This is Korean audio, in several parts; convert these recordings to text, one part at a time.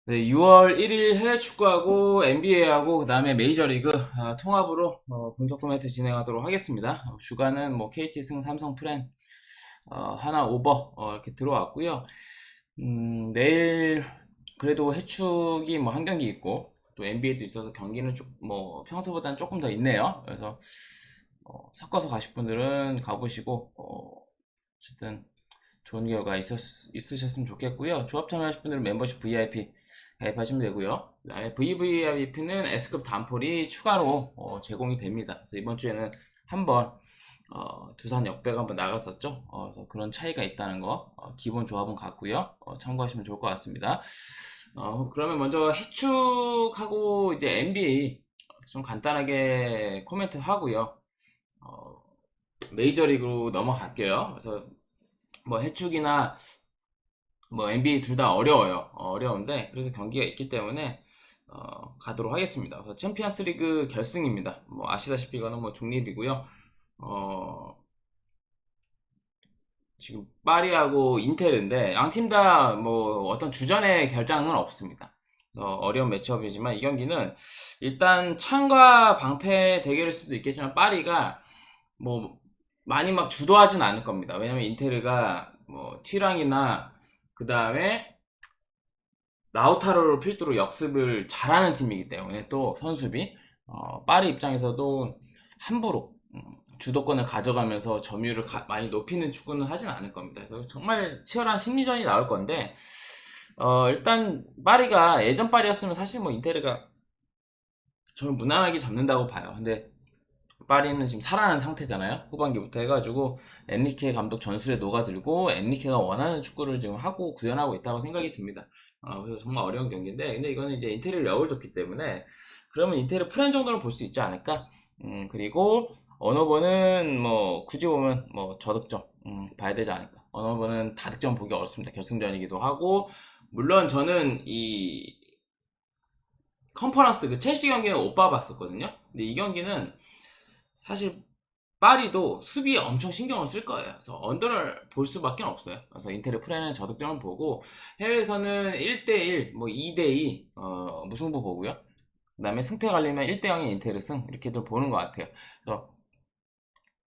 네, 6월 1일 해외 축구하고 NBA하고 그다음에 메이저리그 통합으로 분석 코멘트 진행하도록 하겠습니다. 주간은 뭐 KT 승, 삼성 프렌 하나 오버 이렇게 들어왔고요. 내일 그래도 해축이 뭐 한 경기 있고 또 NBA도 있어서 경기는 뭐 평소보다는 조금 더 있네요. 그래서 섞어서 가실 분들은 가보시고 어쨌든 좋은 결과 있으셨으면 좋겠고요. 조합 참여하실 분들은 멤버십 VIP 가입하시면 되고요. 그다음에 VVIP는 S급 단폴이 추가로 제공이 됩니다. 그래서 이번 주에는 한번 두산 역배가 한번 나갔었죠. 그래서 그런 차이가 있다는 거 기본 조합은 같고요. 참고하시면 좋을 것 같습니다. 그러면 먼저 해축하고 이제 NBA 좀 간단하게 코멘트 하고요. 어, 메이저리그로 넘어갈게요. 그래서 뭐 해축이나 뭐 NBA 둘 다 어려워요. 어려운데 그래서 경기가 있기 때문에 가도록 하겠습니다. 그래서 챔피언스 리그 결승입니다. 뭐 아시다시피 이거는 뭐 중립이고요. 어, 지금 파리하고 인텔인데 양 팀 다 뭐 어떤 주전의 결장은 없습니다. 그래서 어려운 매치업이지만 이 경기는 일단 창과 방패 대결일 수도 있겠지만 파리가 뭐 많이 막 주도하진 않을 겁니다. 왜냐면 인테르가 뭐 티랑이나 그 다음에 라우타로를 필두로 역습을 잘하는 팀이기 때문에 또 선수비 파리 입장에서도 함부로 주도권을 가져가면서 점유율을 많이 높이는 축구는 하진 않을 겁니다. 그래서 정말 치열한 심리전이 나올 건데 일단 파리가 예전 파리였으면 사실 뭐 인테르가 저는 무난하게 잡는다고 봐요. 근데 파리는 지금 살아난 상태잖아요. 후반기부터 해가지고 엔리케 감독 전술에 녹아들고 엔리케가 원하는 축구를 지금 하고 구현하고 있다고 생각이 듭니다. 그래서 정말 어려운 경기인데 근데 이거는 이제 인테리어 력을 줬기 때문에 그러면 인테리어 프렌 정도는 볼 수 있지 않을까? 그리고 언어버는 뭐 굳이 보면 뭐 저득점 봐야 되지 않을까? 언어버는 다득점 보기 어렵습니다. 결승전이기도 하고 물론 저는 이 컨퍼런스 그 첼시 경기는 못 봐봤었거든요. 근데 이 경기는 사실 파리도 수비에 엄청 신경을 쓸 거예요. 그래서 언더를 볼 수밖에 없어요. 그래서 인테르 프레는 저득점을 보고 해외에서는 1대1, 뭐 2대2 무승부 보고요. 그 다음에 승패 갈리면 1대0의 인테르 승 이렇게들 보는 것 같아요. 그래서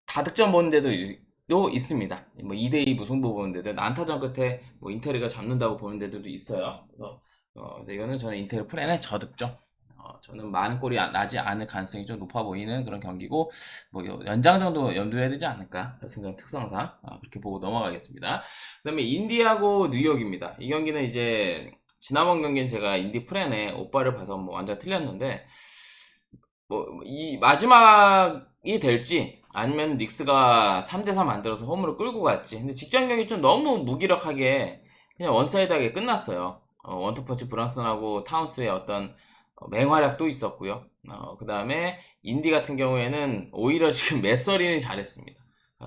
다득점 보는 데도 있습니다. 뭐 2대2 무승부 보는 데도 난타전 끝에 뭐 인테르가 잡는다고 보는 데도 있어요. 그래서 이거는 저는 인테르 프렌의 저득점. 저는 많은 골이 나지 않을 가능성이 좀 높아 보이는 그런 경기고 뭐 연장 정도 염두해야 되지 않을까 결승전 특성상 그렇게 보고 넘어가겠습니다. 그다음에 인디하고 뉴욕입니다. 이 경기는 이제 지난번 경기는 제가 인디 프렌의 오빠를 봐서 뭐 완전 틀렸는데 뭐 이 마지막이 될지 아니면 닉스가 3대4 만들어서 홈으로 끌고 갔지. 근데 직전 경기 좀 너무 무기력하게 그냥 원사이드하게 끝났어요. 원투퍼치 브랑슨하고 타운스의 어떤 맹활약도 있었고요. 그 다음에 인디 같은 경우에는 오히려 지금 맥서린이 잘했습니다.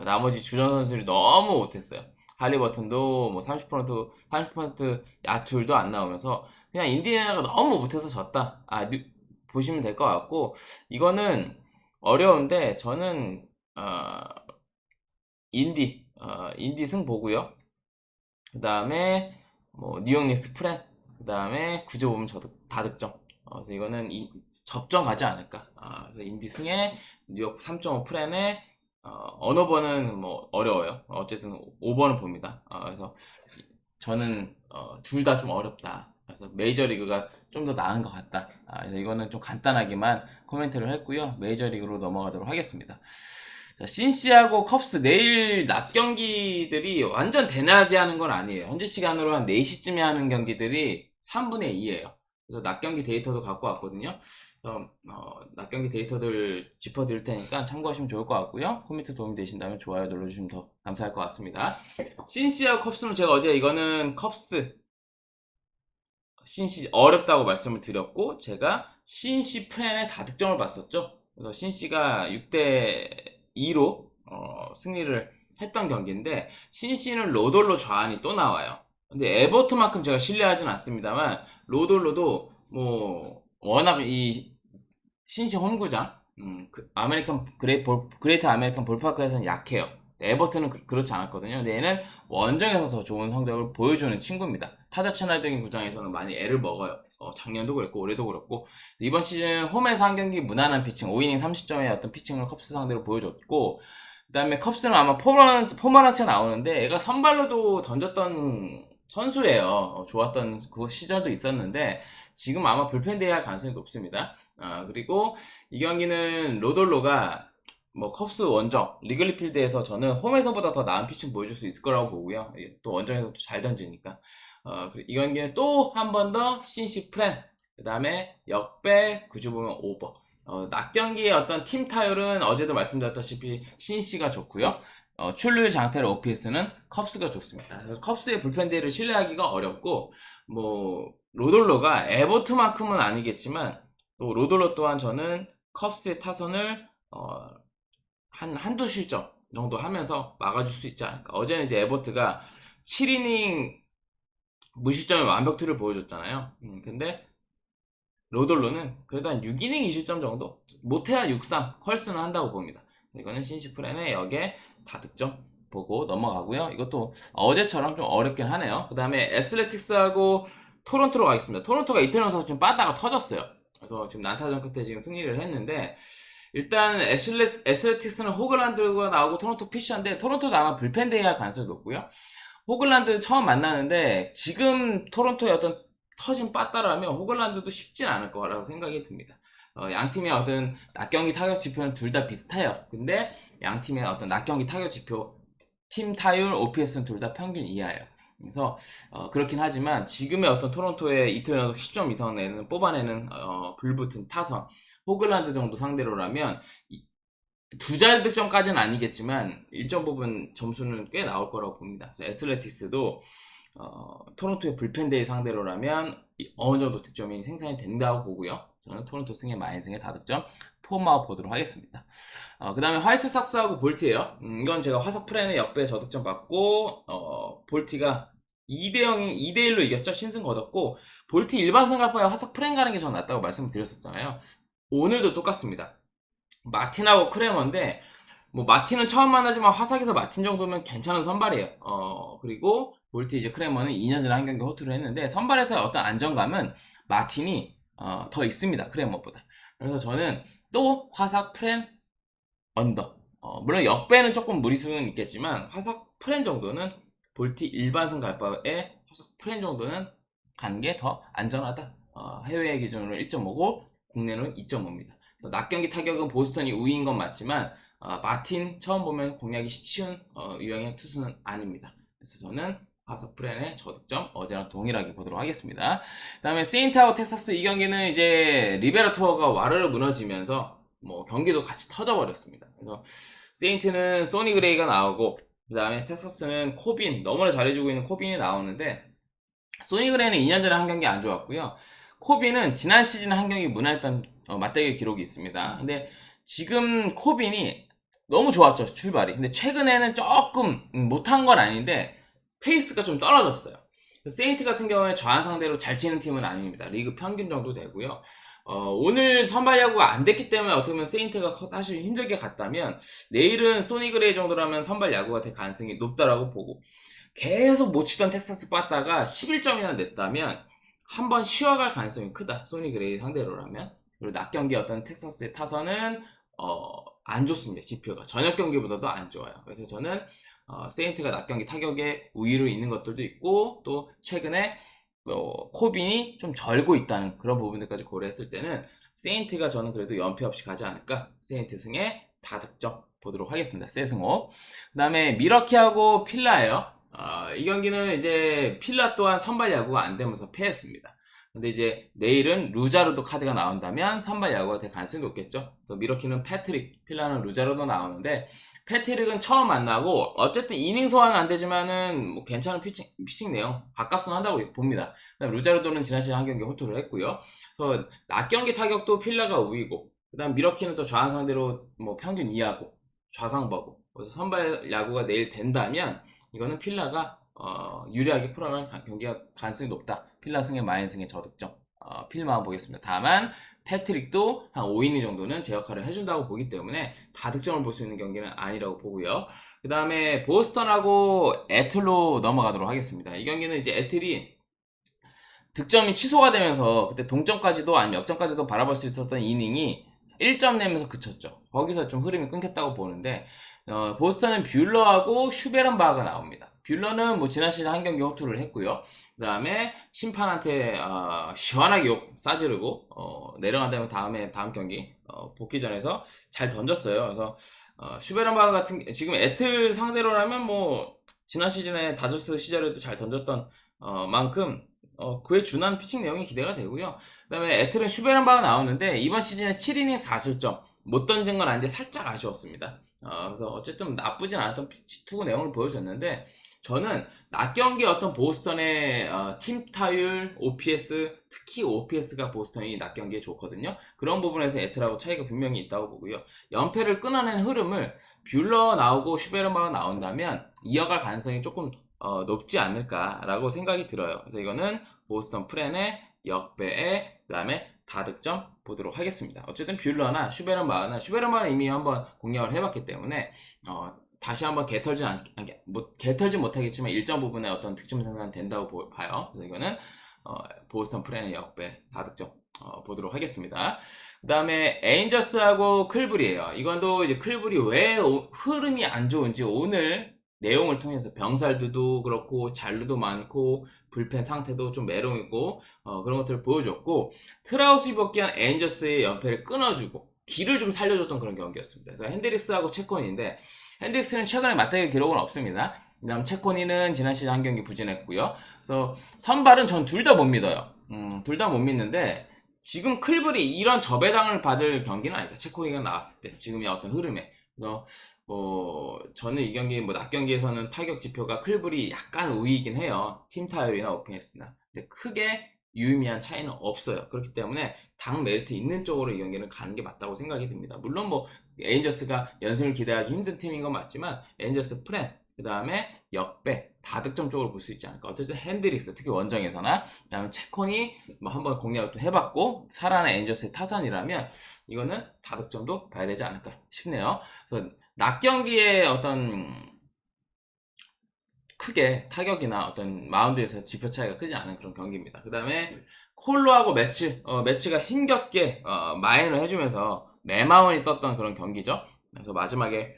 나머지 주전 선수들이 너무 못했어요. 할리버튼도 뭐 30% 야투율도 안 나오면서 그냥 인디애나가 너무 못해서 졌다. 보시면 될 것 같고 이거는 어려운데 저는 인디 승 보고요. 그 다음에 뭐 뉴욕 닉스 프렌 그 다음에 구조 보면 다득점. 그래서 이거는 접전 가지 않을까. 그래서 인디 승에 뉴욕 3.5 프렌에 언어버는 뭐 어려워요. 어쨌든 5번은 봅니다. 그래서 저는 둘 다 좀 어렵다. 그래서 메이저리그가 좀 더 나은 것 같다. 그래서 이거는 좀 간단하게만 코멘트를 했고요. 메이저리그로 넘어가도록 하겠습니다. 자, 신시하고 컵스 내일 낮 경기들이 완전 대낮에 하는 건 아니에요. 현지 시간으로 한 4시쯤에 하는 경기들이 3분의 2예요. 그래서 낮 경기 데이터도 갖고 왔거든요. 그래서 낮 경기 데이터들 짚어드릴 테니까 참고하시면 좋을 것 같고요. 코멘트 도움이 되신다면 좋아요 눌러주시면 더 감사할 것 같습니다. 신시하고 컵스는 제가 어제 이거는 컵스 신시 어렵다고 말씀을 드렸고 제가 신시 프렌의 다득점을 봤었죠. 그래서 신시가 6대2로 승리를 했던 경기인데 신시는 로돌로 좌안이 또 나와요. 근데 에버트만큼 제가 신뢰하진 않습니다만 로돌로도 뭐 워낙 이 신시 홈구장 아메리칸 그레이트 아메리칸 볼파크에서는 약해요. 에버튼은 그렇지 않았거든요. 근데 얘는 원정에서 더 좋은 성적을 보여주는 친구입니다. 타자 친화적인 구장에서는 많이 애를 먹어요. 작년도 그랬고 올해도 그렇고 이번 시즌 홈에서 한 경기 무난한 피칭 5이닝 30점의 어떤 피칭을 컵스 상대로 보여줬고 그 다음에 컵스는 아마 포머런츠가 나오는데 얘가 선발로도 던졌던 선수예요. 좋았던 그 시절도 있었는데 지금 아마 불펜 대회할 가능성이 높습니다. 그리고 이 경기는 로돌로가 뭐 컵스 원정 리글리 필드에서 저는 홈에서보다 더 나은 피칭 보여줄 수 있을 거라고 보고요. 또 원정에서 잘 던지니까 이 경기는 또 한 번 더 신시 프렌 그 다음에 역배 9주 보면 오버 낮 경기의 어떤 팀 타율은 어제도 말씀드렸다시피 신시가 좋고요. 출루율 장타율 OPS는 컵스가 좋습니다. 그래서 컵스의 불펜 대회를 신뢰하기가 어렵고 뭐 로돌로가 에버트만큼은 아니겠지만 또 로돌로 또한 저는 컵스의 타선을 한두 실점 정도 하면서 막아줄 수 있지 않을까. 어제는 이제 에버트가 7이닝 무실점의 완벽투를 보여줬잖아요. 근데 로돌로는 그래도 한 6이닝 2실점 정도? 못해야 6-3 컬스는 한다고 봅니다. 이거는 신시프렌의 역에 다득점 보고 넘어가고요. 이것도 어제처럼 좀 어렵긴 하네요. 그 다음에 애슬레틱스하고 토론토로 가겠습니다. 토론토가 이틀 연속 좀 빠다가 터졌어요. 그래서 지금 난타전 끝에 지금 승리를 했는데 일단 애슬레틱스는 호글란드가 나오고 토론토 피셔인데 토론토도 아마 불펜 대회 할 가능성이 높고요. 호글란드 처음 만나는데 지금 토론토의 어떤 터진 빠따라면 호글란드도 쉽진 않을 거라고 생각이 듭니다. 양팀의 어떤 낮경기 타격 지표는 둘 다 비슷해요. 근데 양팀의 어떤 낮경기 타격 지표, 팀 타율, OPS는 둘 다 평균 이하예요. 그래서 그렇긴 하지만 지금의 어떤 토론토의 이틀 연속 10점 이상 내는 뽑아내는 불붙은 타선 호글란드 정도 상대로라면 두 자리 득점까지는 아니겠지만 일정 부분 점수는 꽤 나올 거라고 봅니다. 그래서 애슬레틱스도 토론토의 불펜 데이 상대로라면 어느 정도 득점이 생산이 된다고 보고요. 저는 토론토 승의 마인승의 다득점 폼아웃 보도록 하겠습니다. 그 다음에 화이트삭스하고 볼티예요. 이건 제가 화석 프렌의 역배 저득점 받고 볼티가 2대1로 이겼죠. 신승 거뒀고 볼티 일반 승갈바에 화석 프렌 가는 게 전 낫다고 말씀드렸었잖아요. 오늘도 똑같습니다. 마틴하고 크레머인데 뭐 마틴은 처음 만나지만 화삭에서 마틴 정도면 괜찮은 선발이에요. 그리고 볼티 이제 크레머는 2년 전에 한 경기 호투를 했는데 선발에서의 어떤 안정감은 마틴이 더 있습니다. 크레머보다. 그래서 저는 또 화삭 프렌 언더. 물론 역배는 조금 무리수는 있겠지만 화삭 프렌 정도는 볼티 일반승 갈 바에 화삭 프렌 정도는 가는 게 더 안전하다. 해외 기준으로 1.5고 국내로는 2.5입니다. 낮 경기 타격은 보스턴이 우위인 건 맞지만 마틴 처음 보면 공략이 쉬운 유형의 투수는 아닙니다. 그래서 저는 화석 프렌의 저득점 어제랑 동일하게 보도록 하겠습니다. 그 다음에 세인트하고 텍사스 이 경기는 이제 리베라토어가 와르르 무너지면서 뭐 경기도 같이 터져버렸습니다. 그래서 세인트는 소니 그레이가 나오고 그 다음에 텍사스는 코빈 너무나 잘해주고 있는 코빈이 나오는데 소니 그레이는 2년 전에 한 경기 안 좋았고요. 코빈은 지난 시즌에 한 경기 무난했던 맞대결 기록이 있습니다. 근데 지금 코빈이 너무 좋았죠, 출발이. 근데 최근에는 조금 못한 건 아닌데 페이스가 좀 떨어졌어요. 세인트 같은 경우에 저한 상대로 잘 치는 팀은 아닙니다. 리그 평균 정도 되고요. 오늘 선발 야구가 안 됐기 때문에 어떻게 보면 세인트가 사실 힘들게 갔다면 내일은 소니 그레이 정도라면 선발 야구가 될 가능성이 높다라고 보고 계속 못 치던 텍사스 빠따가 11점이나 냈다면 한번 쉬어갈 가능성이 크다. 소니 그레이 상대로라면. 그리고 낮 경기 어떤 텍사스의 타선은 안 좋습니다. 지표가 저녁 경기보다도 안 좋아요. 그래서 저는 세인트가 낮 경기 타격에 우위로 있는 것들도 있고 또 최근에 코빈이 좀 절고 있다는 그런 부분들까지 고려했을 때는 세인트가 저는 그래도 연패 없이 가지 않을까. 세인트 승에 다득점 보도록 하겠습니다. 세승호. 그 다음에 미러키하고 필라예요. 이 경기는 이제 필라 또한 선발 야구가 안 되면서 패했습니다. 근데 이제 내일은 루자르도 카드가 나온다면 선발 야구가 될 가능성이 높겠죠. 미러키는 패트릭, 필라는 루자르도 나오는데 패트릭은 처음 만나고 어쨌든 이닝 소화는 안 되지만은 뭐 괜찮은 피칭 내용 밥값은 한다고 봅니다. 그다음 루자르도는 지난 시즌 한 경기 호투를 했고요. 그래서 낮 경기 타격도 필라가 우위고 그다음 미러키는 또 좌한 상대로 뭐 평균 이하고 좌상버고 그래서 선발 야구가 내일 된다면 이거는 필라가 유리하게 풀어나갈 경기가 가능성이 높다. 필라 승의 마인 승의 저득점 필마만 보겠습니다. 다만 패트릭도 한 5이닝 정도는 제 역할을 해준다고 보기 때문에 다득점을 볼 수 있는 경기는 아니라고 보고요. 그 다음에 보스턴하고 애틀로 넘어가도록 하겠습니다. 이 경기는 이제 애틀이 득점이 취소가 되면서 그때 동점까지도 아니면 역전까지도 바라볼 수 있었던 이닝이 1점 내면서 그쳤죠. 거기서 좀 흐름이 끊겼다고 보는데 보스턴은 뷰러하고 슈베른바흐가 나옵니다. 뷰러는 뭐 지난 시즌 한 경기 호투를 했고요. 그 다음에 심판한테 시원하게 욕 싸지르고 내려간 다음에 다음 경기 복귀전에서 잘 던졌어요. 그래서 슈베른바흐 같은 지금 애틀 상대로라면 뭐 지난 시즌에 다저스 시절에도 잘 던졌던 만큼 그에 준한 피칭 내용이 기대가 되고요. 그 다음에 애틀은 슈베른바가 나오는데 이번 시즌에 7이닝 4실점 못 던진 건 아닌데 살짝 아쉬웠습니다. 그래서 어쨌든 나쁘진 않았던 투구 내용을 보여줬는데 저는 낮 경기 어떤 보스턴의 팀 타율, OPS, 특히 OPS가 보스턴이 낮 경기에 좋거든요. 그런 부분에서 애틀하고 차이가 분명히 있다고 보고요. 연패를 끊어낸 흐름을 뷰러 나오고 슈베른바가 나온다면 이어갈 가능성이 조금 높지 않을까라고 생각이 들어요. 그래서 이거는 보스턴 프렌의 역배에 그다음에 다득점 보도록 하겠습니다. 어쨌든 뷰러나 슈베른바는 이미 한번 공략을 해봤기 때문에 다시 한번 개털지 못하겠지만 일정 부분에 어떤 득점 생산 된다고 봐요. 그래서 이거는 보스턴 프렌의 역배 다득점 보도록 하겠습니다. 그 다음에 에인저스하고 클불이에요. 이건도 이제 클불이 왜 흐름이 안 좋은지 오늘 내용을 통해서 병살도 그렇고 잔류도 많고 불펜 상태도 좀 메롱이고 그런 것들을 보여줬고 트라우스이 복귀한 에인저스의 연패를 끊어주고 길을 좀 살려줬던 그런 경기였습니다. 그래서 핸드릭스하고 채코니인데 핸드릭스는 최근에 맞대결 기록은 없습니다. 그 다음 채코니는 지난 시즌 한 경기 부진했고요. 그래서 선발은 전 둘 다 못 믿어요. 둘 다 못 믿는데 지금 클불이 이런 저배당을 받을 경기는 아니다. 채코니가 나왔을 때 지금의 어떤 흐름에. 그래서 저는 이 경기 낮 경기에서는 타격 지표가 클불이 약간 우위이긴 해요. 팀 타율이나 오펜스나. 근데 크게 유의미한 차이는 없어요. 그렇기 때문에 당 메리트 있는 쪽으로 이 경기는 가는 게 맞다고 생각이 듭니다. 물론 뭐 에인저스가 연승을 기대하기 힘든 팀인 건 맞지만 에인저스 프렌 그 다음에 역배 다득점 쪽으로 볼 수 있지 않을까. 어쨌든 핸드릭스 특히 원정에서나 그 다음에 채콘이 뭐 한번 공략을 또 해봤고 살아난 에인저스의 타선이라면 이거는 다득점도 봐야 되지 않을까 싶네요. 그래서 낮 경기에 어떤 크게 타격이나 어떤 마운드에서 지표 차이가 크지 않은 그런 경기입니다. 그 다음에 콜로하고 매치가 힘겹게 마인을 해주면서 매마운이 떴던 그런 경기죠. 그래서 마지막에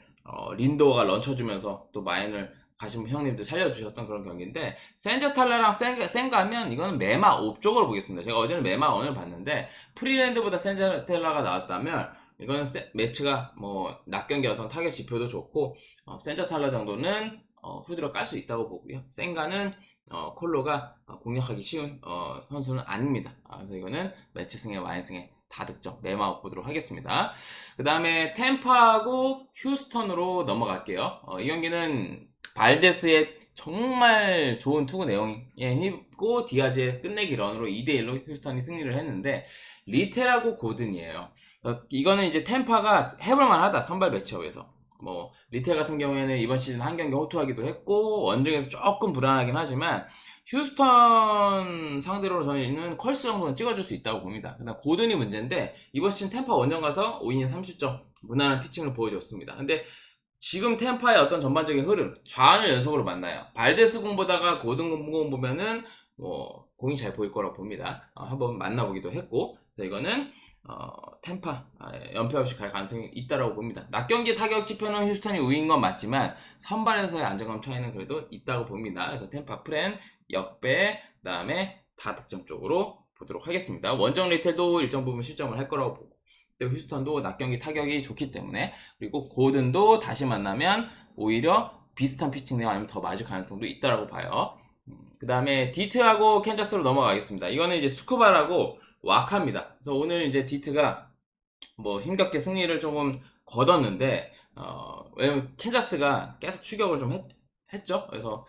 린도어가 런쳐주면서 또 마인을 가신 형님들 살려주셨던 그런 경기인데 센저탈라랑 센가 하면 이거는 매마 옵쪽으로 보겠습니다. 제가 어제는 매마 원을 봤는데 프리랜드보다 센저탈라가 나왔다면 이거는 매치가 뭐 낮 경기 어떤 타격 지표도 좋고 센저탈라 정도는 후드로 깔 수 있다고 보고요. 센가는 콜로가 공략하기 쉬운 선수는 아닙니다. 그래서 이거는 매치 승에 와인승에 다득점 매마업 보도록 하겠습니다. 그 다음에 템파하고 휴스턴으로 넘어갈게요. 이 경기는 발데스의 정말 좋은 투구 내용에 힘입고 디아즈의 끝내기 런으로 2대1로 휴스턴이 승리를 했는데 리텔하고 고든이에요. 이거는 이제 템파가 해볼만 하다. 선발 매치업에서. 뭐 리텔 같은 경우에는 이번 시즌 한 경기 호투하기도 했고 원정에서 조금 불안하긴 하지만 휴스턴 상대로 저희는 컬스 정도는 찍어줄 수 있다고 봅니다. 그다음 고든이 문제인데 이번 시즌 템파 원정 가서 5이닝 30점 무난한 피칭을 보여줬습니다. 근데 지금 템파의 어떤 전반적인 흐름 좌완을 연속으로 만나요. 발데스 공 보다가 고든 공 보면은 뭐 공이 잘 보일 거라고 봅니다. 한번 만나보기도 했고 이거는 템파 연패 없이 갈 가능성이 있다고 봅니다. 낮 경기 타격 지표는 휴스턴이 우위인 건 맞지만 선발에서의 안정감 차이는 그래도 있다고 봅니다. 그래서 템파 프렌 역배 그 다음에 다득점 쪽으로 보도록 하겠습니다. 원정 리텔도 일정 부분 실점을 할 거라고 보고 휴스턴도 낮 경기 타격이 좋기 때문에 그리고 고든도 다시 만나면 오히려 비슷한 피칭 내용 아니면 더 맞을 가능성도 있다고 봐요. 그 다음에 디트하고 캔자스로 넘어가겠습니다. 이거는 이제 스쿠바라고 와카입니다. 그래서 오늘 이제 디트가 뭐 힘겹게 승리를 조금 거뒀는데 왜냐면 캔자스가 계속 추격을 좀 했죠. 그래서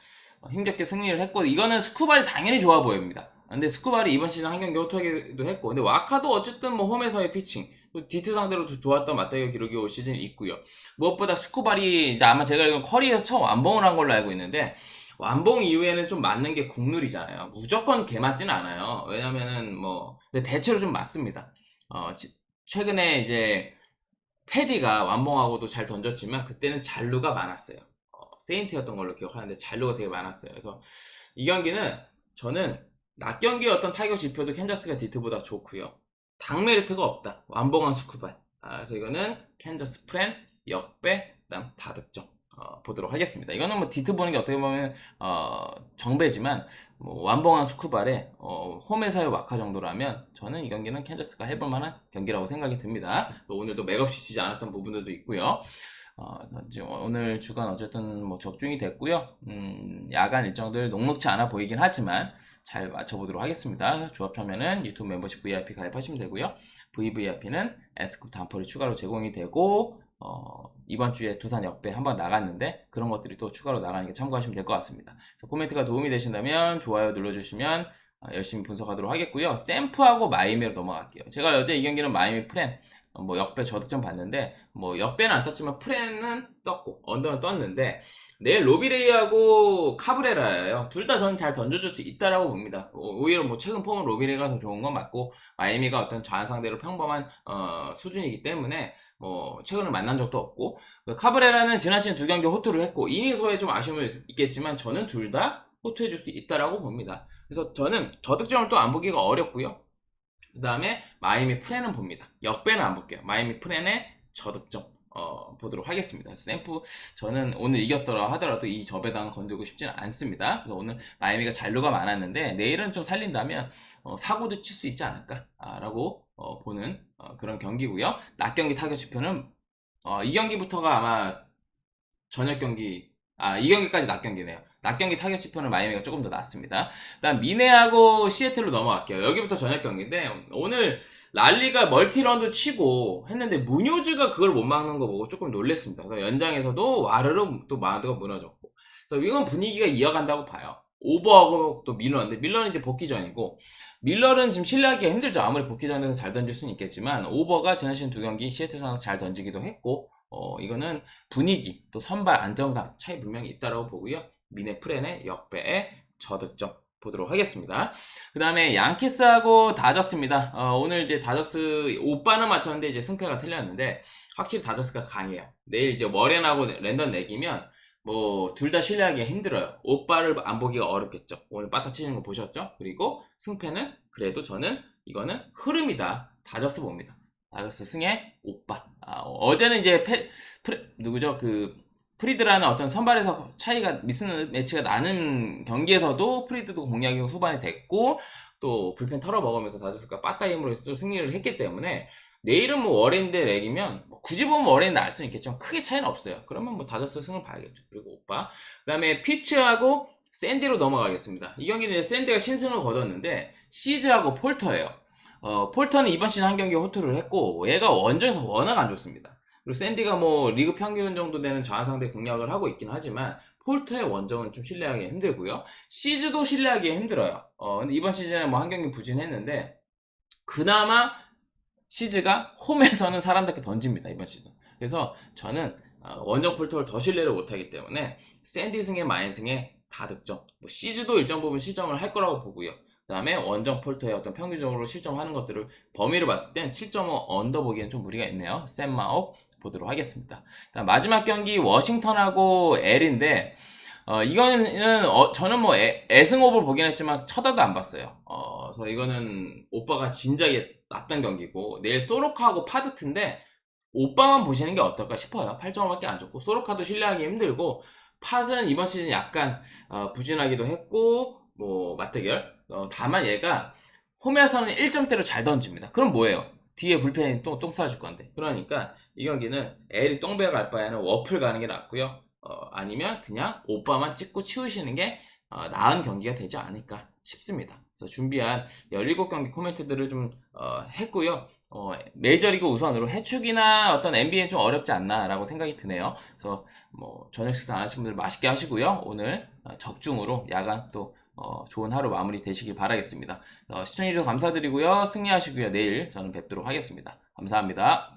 힘겹게 승리를 했고 이거는 스쿠발이 당연히 좋아 보입니다. 근데 스쿠발이 이번 시즌 한 경기 호투하기도 했고 근데 와카도 어쨌든 뭐 홈에서의 피칭 디트 상대로 좋았던 맞대결 기록이 올 시즌 있고요. 무엇보다 스쿠발이 이제 아마 제가 알기로는 커리에서 처음 완봉을 한 걸로 알고 있는데 완봉 이후에는 좀 맞는 게 국룰이잖아요. 무조건 개 맞지는 않아요. 왜냐면은 뭐 근데 대체로 좀 맞습니다. 최근에 이제 패디가 완봉하고도 잘 던졌지만 그때는 잔루가 많았어요. 세인트였던 걸로 기억하는데 잔류가 되게 많았어요. 그래서 이 경기는 저는 낮 경기의 어떤 타격 지표도 캔자스가 D2보다 좋고요. 당 메리트가 없다. 완봉한 스쿠발. 그래서 이거는 캔자스 프렌 역배 그다음 다득점 보도록 하겠습니다. 이거는 뭐 D2 보는 게 어떻게 보면 정배지만 뭐 완봉한 스쿠발의 홈에서의 와카 정도라면 저는 이 경기는 캔자스가 해볼 만한 경기라고 생각이 듭니다. 또 오늘도 맥없이 지지 않았던 부분들도 있고요. 오늘 주간 어쨌든 뭐 적중이 됐고요. 야간 일정들 녹록치 않아 보이긴 하지만 잘 맞춰보도록 하겠습니다. 조합하면은 유튜브 멤버십 VIP 가입하시면 되고요. VVIP는 S급 단펄이 추가로 제공이 되고 이번 주에 두산 역배 한번 나갔는데 그런 것들이 또 추가로 나가는 게 참고하시면 될 것 같습니다. 그래서 코멘트가 도움이 되신다면 좋아요 눌러주시면 열심히 분석하도록 하겠고요. 샘프하고 마이애미로 넘어갈게요. 제가 어제 이 경기는 마이애미 프렌 뭐 역배 저득점 봤는데 뭐 역배는 안 떴지만 프렌은 떴고 언더는 떴는데 내일 로비레이하고 카브레라예요. 둘 다 저는 잘 던져줄 수 있다라고 봅니다. 오히려 뭐 최근 폼은 로비레이가 더 좋은 건 맞고 마이애미가 어떤 자한 상대로 평범한 수준이기 때문에 뭐 최근에 만난 적도 없고 카브레라는 지난 시즌 두 경기 호투를 했고 이닝소에 좀 아쉬움이 있겠지만 저는 둘 다 호투해줄 수 있다라고 봅니다. 그래서 저는 저득점을 또 안 보기가 어렵고요. 그 다음에 마이애미 프렌은 봅니다. 역배는 안 볼게요. 마이애미 프렌의 저득점 보도록 하겠습니다. 샘프 저는 오늘 이겼더라 하더라도 이 저배당 건들고 싶지는 않습니다. 그래서 오늘 마이애미가 잔류가 많았는데 내일은 좀 살린다면 사고도 칠 수 있지 않을까 라고 보는 그런 경기고요. 낮 경기 타격 지표는 이 경기부터가 아마 저녁 경기 이 경기까지 낮 경기네요. 낮 경기 타격 지표는 마이애미가 조금 더 낫습니다. 그다음 미네하고 시애틀로 넘어갈게요. 여기부터 저녁 경기인데 오늘 랄리가 멀티런도 치고 했는데 무뇨즈가 그걸 못 막는 거 보고 조금 놀랬습니다. 그래서 연장에서도 와르르 또 마운드가 무너졌고 그래서 이건 분위기가 이어간다고 봐요. 오버하고 또 밀러인데 밀러는 이제 복귀 전이고 밀러는 지금 신뢰하기가 힘들죠. 아무리 복귀 전에서 잘 던질 수는 있겠지만 오버가 지난 시즌 두 경기 시애틀에서 잘 던지기도 했고 이거는 분위기 또 선발 안정감 차이 분명히 있다라고 보고요. 미네 프렌의 역배의 저득점 보도록 하겠습니다. 그 다음에 양키스하고 다저스입니다. 오늘 이제 다저스 오빠는 맞췄는데 이제 승패가 틀렸는데 확실히 다저스가 강해요. 내일 이제 워렌하고 랜던 내기면 뭐 둘 다 신뢰하기가 힘들어요. 오빠를 안 보기가 어렵겠죠. 오늘 빠따 치는 거 보셨죠? 그리고 승패는 그래도 저는 이거는 흐름이다. 다저스 봅니다. 다저스 승의 오빠. 어제는 이제 누구죠? 프리드라는 어떤 선발에서 차이가 미스매치가 나는 경기에서도 프리드도 공략이 후반에 됐고 또 불펜 털어먹으면서 다저스가 빠따 힘으로 또 승리를 했기 때문에 내일은 뭐 워렌 대 렉이면 뭐 굳이 보면 워렌이 나을 수는 있겠지만 크게 차이는 없어요. 그러면 뭐 다저스 승을 봐야겠죠. 그리고 오빠 그 다음에 피츠하고 샌디로 넘어가겠습니다. 이 경기는 샌디가 신승을 거뒀는데 시즈하고 폴터예요. 폴터는 이번 시즌 한 경기 호투를 했고 얘가 원정에서 워낙 안 좋습니다. 그리고 샌디가 뭐 리그 평균 정도 되는 저하상대 공략을 하고 있긴 하지만 폴터의 원정은 좀 신뢰하기 힘들고요. 시즈도 신뢰하기 힘들어요. 근데 이번 시즌에 뭐 한 경기 부진했는데 그나마 시즈가 홈에서는 사람답게 던집니다. 이번 시즌. 그래서 저는 원정 폴터를 더 신뢰를 못하기 때문에 샌디 승의 마인 승의 다득점 뭐 시즈도 일정 부분 실점을 할 거라고 보고요. 그 다음에 원정 폴터의 어떤 평균적으로 실점하는 것들을 범위를 봤을 땐 7.5 언더 보기엔 좀 무리가 있네요. 샘마업 보도록 하겠습니다. 마지막 경기 워싱턴하고 L인데 이거는 저는 뭐 애승호흡을 보긴 했지만 쳐다도 안 봤어요. 그래서 이거는 오빠가 진작에 났던 경기고 내일 소로카하고 파드트인데 오빠만 보시는 게 어떨까 싶어요. 8점밖에 안 줬고 소로카도 신뢰하기 힘들고 팟은 이번 시즌 약간 부진하기도 했고 뭐 맞대결 다만 얘가 홈에서는 1점대로 잘 던집니다. 그럼 뭐예요? 뒤에 불펜이 똥 싸줄 건데 그러니까 이 경기는 L이 똥배 갈 바에는 워플 가는 게 낫고요. 아니면 그냥 오빠만 찍고 치우시는 게 나은 경기가 되지 않을까 싶습니다. 그래서 준비한 17경기 코멘트들을 좀 했고요. 메이저리그 우선으로 해축이나 어떤 NBA는 좀 어렵지 않나 라고 생각이 드네요. 그래서 뭐 저녁 식사 안 하신 분들 맛있게 하시고요. 오늘 적중으로 야간 또 좋은 하루 마무리 되시길 바라겠습니다. 시청해주셔서 감사드리고요. 승리하시고요. 내일 저는 뵙도록 하겠습니다. 감사합니다.